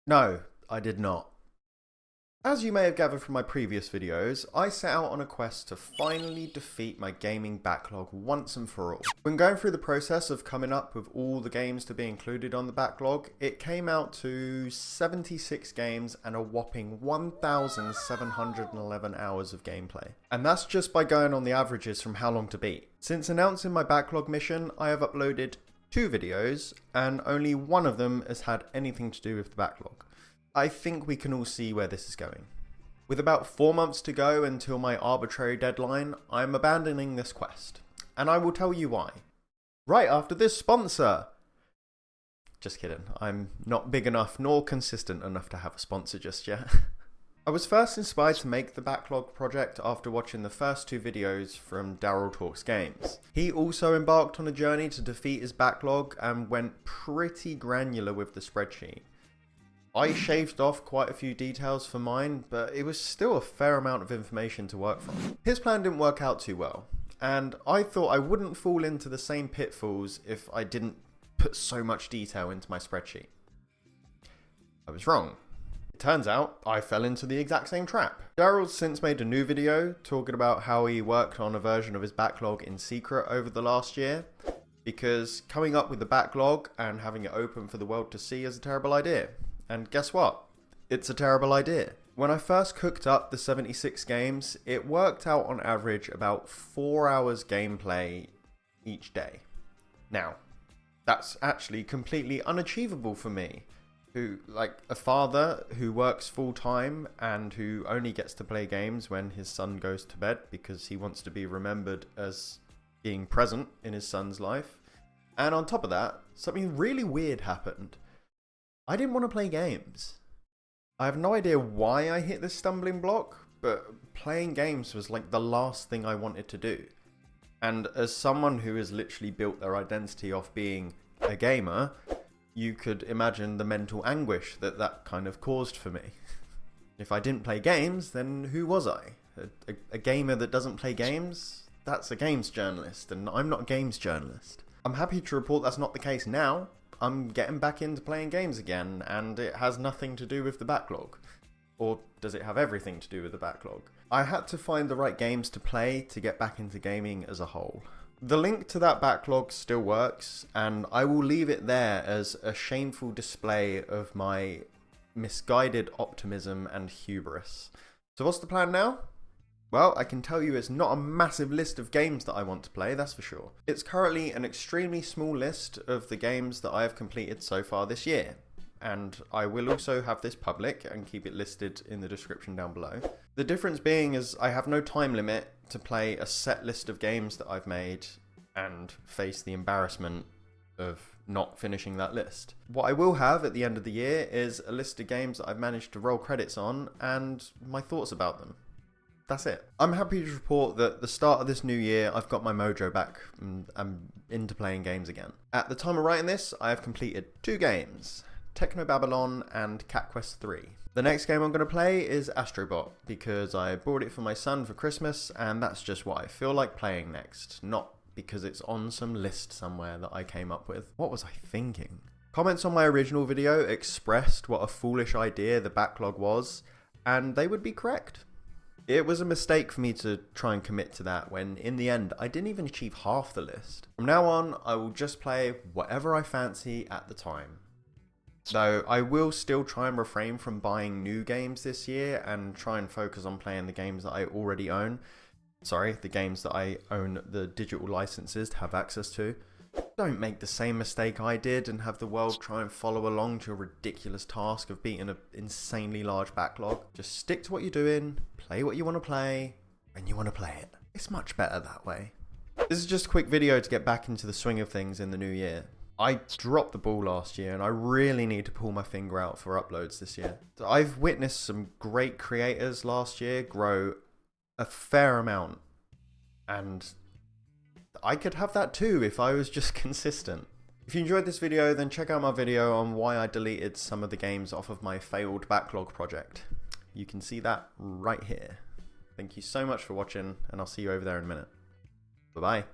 No, I did not. As you may have gathered from my previous videos, I set out on a quest to finally defeat my gaming backlog once and for all. When going through the process of coming up with all the games to be included on the backlog, it came out to 76 games and a whopping 1,711 hours of gameplay. And that's just by going on the averages from how long to beat. Since announcing my backlog mission, I have uploaded 2 videos and only one of them has had anything to do with the backlog. I think we can all see where this is going. With about 4 months to go until my arbitrary deadline, I'm abandoning this quest. And I will tell you why. Right after this sponsor! Just kidding, I'm not big enough nor consistent enough to have a sponsor just yet. I was first inspired to make the backlog project after watching the first 2 videos from Daryl Talks Games. He also embarked on a journey to defeat his backlog and went pretty granular with the spreadsheet. I shaved off quite a few details for mine, but it was still a fair amount of information to work from. His plan didn't work out too well, and I thought I wouldn't fall into the same pitfalls if I didn't put so much detail into my spreadsheet. I was wrong. It turns out I fell into the exact same trap. Daryl's since made a new video talking about how he worked on a version of his backlog in secret over the last year, because coming up with the backlog and having it open for the world to see is a terrible idea. And guess what? It's a terrible idea. When I first cooked up the 76 games, it worked out on average about 4 hours gameplay each day. Now, that's actually completely unachievable for me, who, like a father who works full time and who only gets to play games when his son goes to bed because he wants to be remembered as being present in his son's life. And on top of that, something really weird happened. I didn't want to play games. I have no idea why I hit this stumbling block, but playing games was like the last thing I wanted to do. And as someone who has literally built their identity off being a gamer, you could imagine the mental anguish that that kind of caused for me. If I didn't play games, then who was I? A gamer that doesn't play games? That's a games journalist, and I'm not a games journalist. I'm happy to report that's not the case now. I'm getting back into playing games again, and it has nothing to do with the backlog. Or does it have everything to do with the backlog? I had to find the right games to play to get back into gaming as a whole. The link to that backlog still works, and I will leave it there as a shameful display of my misguided optimism and hubris. So what's the plan now? Well, I can tell you it's not a massive list of games that I want to play, that's for sure. It's currently an extremely small list of the games that I have completed so far this year. And I will also have this public and keep it listed in the description down below. The difference being is I have no time limit to play a set list of games that I've made and face the embarrassment of not finishing that list. What I will have at the end of the year is a list of games that I've managed to roll credits on and my thoughts about them. That's it. I'm happy to report that the start of this new year, I've got my mojo back and I'm into playing games again. At the time of writing this, I have completed 2 games, Techno Babylon and Cat Quest 3. The next game I'm going to play is Astrobot because I bought it for my son for Christmas and that's just what I feel like playing next, not because it's on some list somewhere that I came up with. What was I thinking? Comments on my original video expressed what a foolish idea the backlog was, and they would be correct. It was a mistake for me to try and commit to that when, in the end, I didn't even achieve half the list. From now on, I will just play whatever I fancy at the time. Though I will still try and refrain from buying new games this year and try and focus on playing the games that I already own. Sorry, the games that I own the digital licenses to have access to. Don't make the same mistake I did and have the world try and follow along to your ridiculous task of beating an insanely large backlog. Just stick to what you're doing, play what you want to play, when you want to play it. It's much better that way. This is just a quick video to get back into the swing of things in the new year. I dropped the ball last year and I really need to pull my finger out for uploads this year. I've witnessed some great creators last year grow a fair amount, and I could have that too if I was just consistent. If you enjoyed this video, then check out my video on why I deleted some of the games off of my failed backlog project. You can see that right here. Thank you so much for watching, and I'll see you over there in a minute. Bye bye.